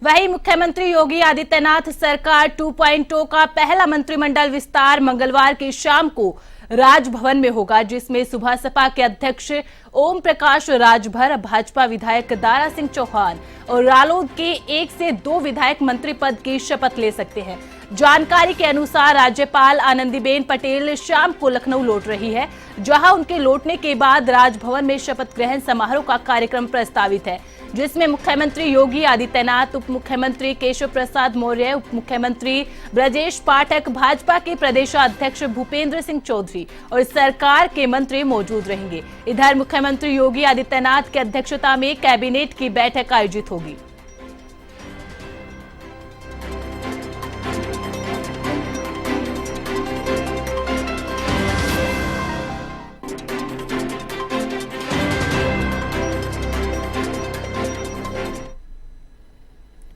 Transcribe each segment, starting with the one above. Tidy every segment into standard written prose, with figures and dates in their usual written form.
वहीं मुख्यमंत्री योगी आदित्यनाथ सरकार 2.0 का पहला मंत्रिमंडल विस्तार मंगलवार की शाम को राजभवन में होगा, जिसमें सुबह सपा के अध्यक्ष ओम प्रकाश राजभर, भाजपा विधायक दारा सिंह चौहान और रालोद के 1 से 2 विधायक मंत्री पद की शपथ ले सकते हैं। जानकारी के अनुसार राज्यपाल आनंदीबेन पटेल शाम को लखनऊ लौट रही है, जहां उनके लौटने के बाद राजभवन में शपथ ग्रहण समारोह का कार्यक्रम प्रस्तावित है, जिसमें मुख्यमंत्री योगी आदित्यनाथ, उप मुख्यमंत्री केशव प्रसाद मौर्य, उप मुख्यमंत्री ब्रजेश पाठक, भाजपा के प्रदेशाध्यक्ष भूपेंद्र सिंह चौधरी और सरकार के मंत्री मौजूद रहेंगे। इधर मुख्यमंत्री योगी आदित्यनाथ की अध्यक्षता में कैबिनेट की बैठक आयोजित होगी।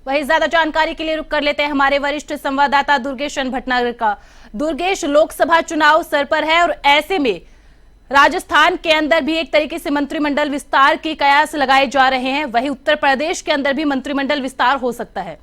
वही ज्यादा जानकारी के लिए रुक कर लेते हैं हमारे वरिष्ठ संवाददाता दुर्गेश भटनागर का। दुर्गेश, लोकसभा चुनाव सर पर है और ऐसे में राजस्थान के अंदर भी एक तरीके से मंत्रिमंडल विस्तार के कयास लगाए जा रहे हैं, वही उत्तर प्रदेश के अंदर भी मंत्रिमंडल विस्तार हो सकता है।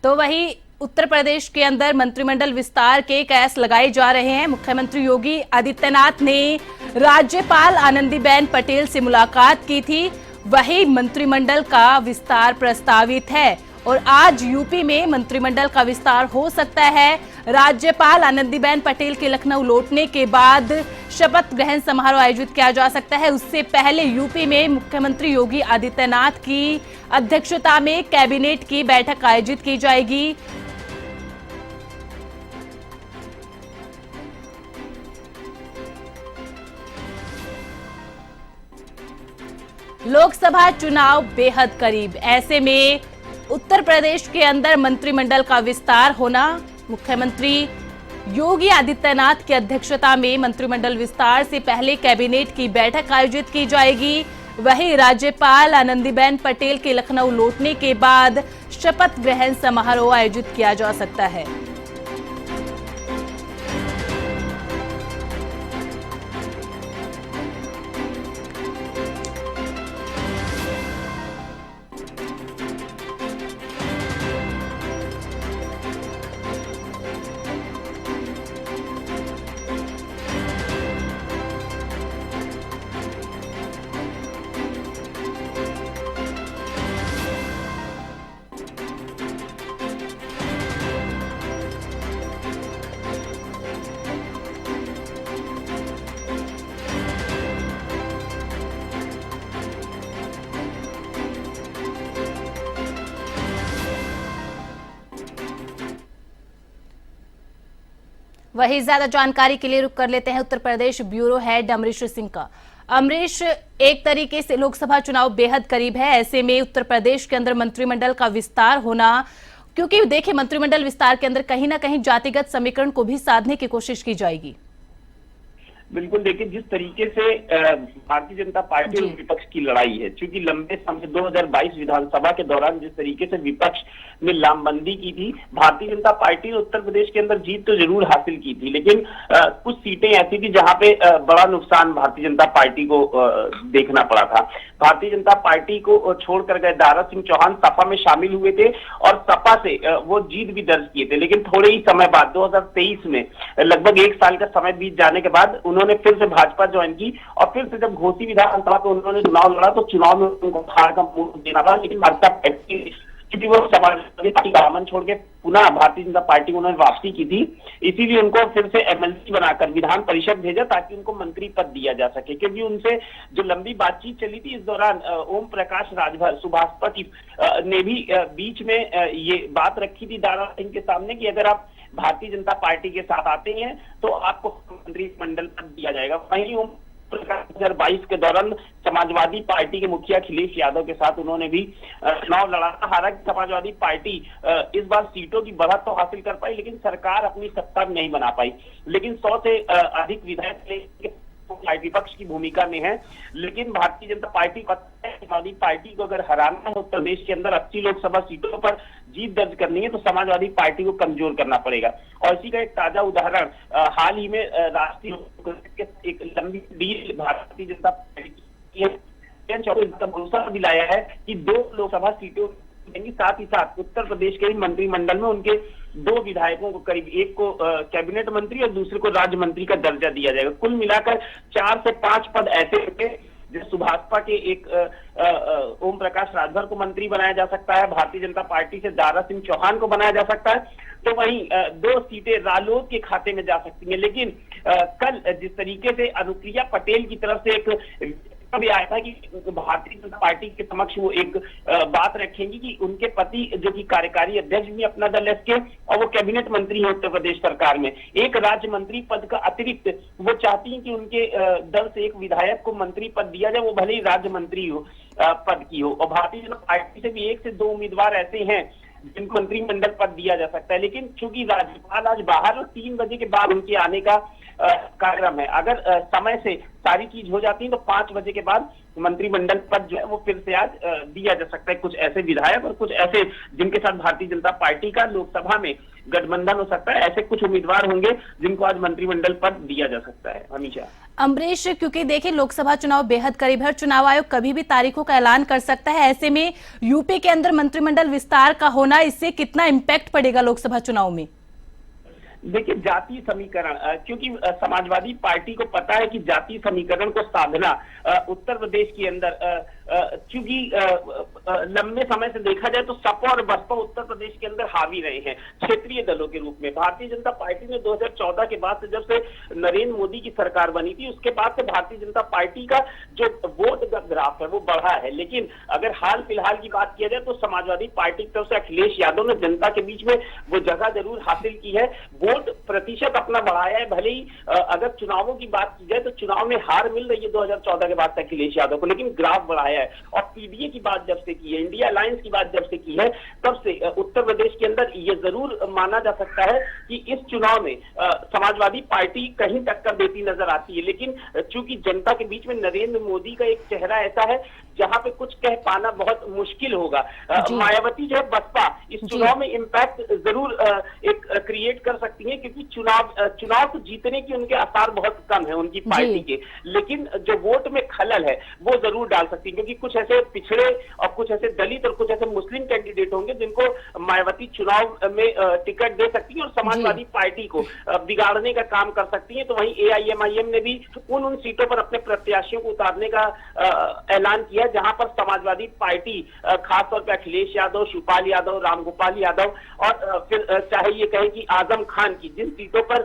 तो वही उत्तर प्रदेश के अंदर मंत्रिमंडल विस्तार के कयास लगाए जा रहे हैं। मुख्यमंत्री योगी आदित्यनाथ ने राज्यपाल आनंदीबेन पटेल से मुलाकात की थी, वही मंत्रिमंडल का विस्तार प्रस्तावित है और आज यूपी में मंत्रिमंडल का विस्तार हो सकता है। राज्यपाल आनंदीबेन पटेल के लखनऊ लौटने के बाद शपथ ग्रहण समारोह आयोजित किया जा सकता है। उससे पहले यूपी में मुख्यमंत्री योगी आदित्यनाथ की अध्यक्षता में कैबिनेट की बैठक आयोजित की जाएगी। लोकसभा चुनाव बेहद करीब, ऐसे में उत्तर प्रदेश के अंदर मंत्रिमंडल का विस्तार होना, मुख्यमंत्री योगी आदित्यनाथ की अध्यक्षता में मंत्रिमंडल विस्तार से पहले कैबिनेट की बैठक आयोजित की जाएगी। वहीं राज्यपाल आनंदीबेन पटेल के लखनऊ लौटने के बाद शपथ ग्रहण समारोह आयोजित किया जा सकता है। वही ज्यादा जानकारी के लिए रुक कर लेते हैं उत्तर प्रदेश ब्यूरो हेड अमरीश सिंह का। अमरीश, एक तरीके से लोकसभा चुनाव बेहद करीब है, ऐसे में उत्तर प्रदेश के अंदर मंत्रिमंडल का विस्तार होना, क्योंकि देखिए मंत्रिमंडल विस्तार के अंदर कहीं ना कहीं जातिगत समीकरण को भी साधने की कोशिश की जाएगी। बिल्कुल, देखिए जिस तरीके से भारतीय जनता पार्टी और विपक्ष की लड़ाई है, क्योंकि लंबे समय 2022 विधानसभा के दौरान जिस तरीके से विपक्ष ने लामबंदी की थी, भारतीय जनता पार्टी ने उत्तर प्रदेश के अंदर जीत तो जरूर हासिल की थी, लेकिन कुछ सीटें ऐसी थी जहां पे बड़ा नुकसान भारतीय जनता पार्टी को देखना पड़ा था। भारतीय जनता पार्टी को छोड़कर गए दारा सिंह चौहान सपा में शामिल हुए थे और सपा से वो जीत भी दर्ज किए थे, लेकिन थोड़े ही समय बाद 2023 में लगभग 1 साल का समय बीत जाने के बाद उन्होंने फिर से भाजपा ज्वाइन की और फिर से जब घोसी विधानसभा पे उन्होंने चुनाव लड़ा तो चुनाव में उनको हार का मुंह देना था, लेकिन भाजपा पार्टी क्योंकि वो समाजवादी पार्टी का दामन छोड़ के पुनः भारतीय जनता पार्टी को उन्होंने वापसी की थी, इसीलिए उनको फिर से एमएलसी बनाकर विधान परिषद भेजा ताकि उनको मंत्री पद दिया जा सके। क्योंकि उनसे जो लंबी बातचीत चली थी, इस दौरान ओम प्रकाश राजभर सुभाषपति ने भी बीच में ये बात रखी थी दारा सिंह के सामने कि अगर आप भारतीय जनता पार्टी के साथ आते हैं तो आपको मंत्रिमंडल पद दिया जाएगा। वहीं ओम 2022 के दौरान समाजवादी पार्टी के मुखिया अखिलेश यादव के साथ उन्होंने भी चुनाव लड़ा था। हालांकि समाजवादी पार्टी इस बार सीटों की बढ़त तो हासिल कर पाई, लेकिन सरकार अपनी सत्ता नहीं बना पाई। लेकिन 100 से अधिक विधायक विपक्ष की भूमिका में है, लेकिन भारतीय जनता पार्टी समाजवादी पार्टी को अगर हराना है, उत्तर प्रदेश के अंदर 80 लोकसभा सीटों पर जीत दर्ज करनी है तो समाजवादी पार्टी को कमजोर करना पड़ेगा। और इसी का एक ताजा उदाहरण हाल ही में राष्ट्रीय एक लंबी डील भारतीय जनता पार्टी की है इसका भरोसा दिलाया है कि 2 लोकसभा सीटों देंगी। साथ ही साथ उत्तर प्रदेश के मंत्रिमंडल में उनके 2 विधायकों को, करीब एक को कैबिनेट मंत्री और दूसरे को राज्य मंत्री का दर्जा दिया जाएगा। कुल मिलाकर 4 से 5 पद ऐसे होंगे जिस सुभाषपा के एक ओम प्रकाश राजभर को मंत्री बनाया जा सकता है, भारतीय जनता पार्टी से दारा सिंह चौहान को बनाया जा सकता है, तो वहीं 2 सीटें रालोद के खाते में जा सकती हैं। लेकिन कल जिस तरीके से अनुप्रिया पटेल की तरफ से एक भी आया था कि भारतीय जनता पार्टी के समक्ष वो एक बात रखेंगी कि उनके पति जो कि कार्यकारी अध्यक्ष भी अपना दल एसके और वो कैबिनेट मंत्री है उत्तर प्रदेश सरकार में, एक राज्य मंत्री पद का अतिरिक्त वो चाहती हैं कि उनके दल से एक विधायक को मंत्री पद दिया जाए, वो भले ही राज्य मंत्री हो पद की हो। और भारतीय जनता पार्टी से भी 1 से 2 उम्मीदवार ऐसे हैं जिनको मंत्रिमंडल पद दिया जा सकता है। लेकिन चूंकि राज्यपाल आज बाहर और 3 बजे के बाद उनके आने का कार्यक्रम है, अगर समय से सारी चीज हो जाती है तो 5 बजे के बाद मंत्रिमंडल पद जो है वो फिर से आज दिया जा सकता है कुछ ऐसे विधायक और कुछ ऐसे जिनके साथ भारतीय जनता पार्टी का लोकसभा में गठबंधन हो सकता है, ऐसे कुछ उम्मीदवार होंगे जिनको आज मंत्रिमंडल पद दिया जा सकता है। हमेशा अमरीश, क्योंकि देखिए लोकसभा चुनाव बेहद करीब है, चुनाव आयोग कभी भी तारीखों का ऐलान कर सकता है, ऐसे में यूपी के अंदर मंत्रिमंडल विस्तार का होना, इससे कितना इम्पैक्ट पड़ेगा लोकसभा चुनाव में? देखिए, जातीय समीकरण, क्योंकि समाजवादी पार्टी को पता है कि जातीय समीकरण को साधना उत्तर प्रदेश के अंदर, क्योंकि लंबे समय से देखा जाए तो सपा और बसपा उत्तर प्रदेश के अंदर हावी रहे हैं क्षेत्रीय दलों के रूप में। भारतीय जनता पार्टी ने 2014 के बाद से, जब से नरेंद्र मोदी की सरकार बनी थी, उसके बाद से भारतीय जनता पार्टी का जो वोट ग्राफ है वो बढ़ा है। लेकिन अगर हाल फिलहाल की बात किया जाए तो समाजवादी पार्टी की तरफ से अखिलेश यादव ने जनता के बीच में वो जगह जरूर हासिल की है, वोट प्रतिशत अपना बढ़ाया है। भले ही अगर चुनावों की बात की जाए तो चुनाव में हार मिल रही है 2014 के बाद से अखिलेश यादव को, लेकिन ग्राफ बढ़ाया है। और पीडीए की बात जब से की है, इंडिया अलायंस की बात जब से की है, तब से उत्तर प्रदेश के अंदर ये जरूर माना जा सकता है कि इस चुनाव में समाजवादी पार्टी कहीं टक्कर देती नजर आती है। लेकिन चूंकि जनता के बीच में नरेंद्र मोदी का एक चेहरा ऐसा है जहां पे कुछ कह पाना बहुत मुश्किल होगा। मायावती जो है बसपा इस चुनाव में इम्पैक्ट जरूर एक क्रिएट कर सकती है, क्योंकि चुनाव को जीतने की उनके आसार बहुत कम है उनकी पार्टी के, लेकिन जो वोट में खलल है वो जरूर डाल सकती है, क्योंकि कुछ ऐसे पिछड़े और कुछ ऐसे दलित और कुछ ऐसे मुस्लिम कैंडिडेट होंगे जिनको मायावती चुनाव में टिकट दे सकती है और समाजवादी पार्टी को बिगाड़ने का काम कर सकती है। तो वहीं एआईएमआईएम ने भी उन सीटों पर अपने प्रत्याशियों को उतारने का ऐलान किया जहां पर समाजवादी पार्टी खासतौर पर अखिलेश यादव, शिवपाल यादव, रामगोपाल यादव और फिर चाहे ये कहें कि आजम खान की जिन सीटों पर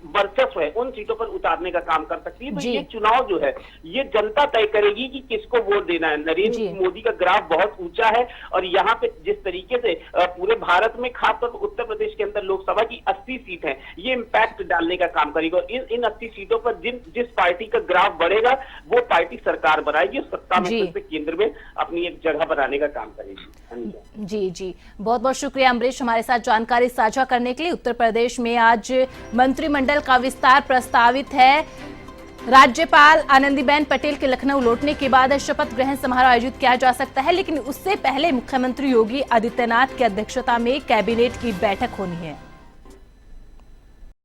वर्चस्व है उन सीटों पर उतारने का काम कर सकती है। तो ये चुनाव जो है ये जनता तय करेगी कि किसको वोट देना है। नरेंद्र मोदी का ग्राफ बहुत ऊंचा है और यहाँ पे जिस तरीके से पूरे भारत में खासतौर पर उत्तर प्रदेश के अंदर लोकसभा की 80 सीट है, ये इम्पैक्ट डालने का काम करेगी और इन 80 सीटों पर जिस पार्टी का ग्राफ बढ़ेगा वो पार्टी सरकार बनाएगी, सत्ता में केंद्र में अपनी एक जगह बनाने का काम करेगी। जी जी, बहुत बहुत शुक्रिया अमरीश हमारे साथ जानकारी साझा करने के लिए। उत्तर प्रदेश में आज मंत्रिमंडल का विस्तार प्रस्तावित है। राज्यपाल आनंदीबेन पटेल के लखनऊ लौटने के बाद शपथ ग्रहण समारोह आयोजित किया जा सकता है, लेकिन उससे पहले मुख्यमंत्री योगी आदित्यनाथ की अध्यक्षता में कैबिनेट की बैठक होनी है।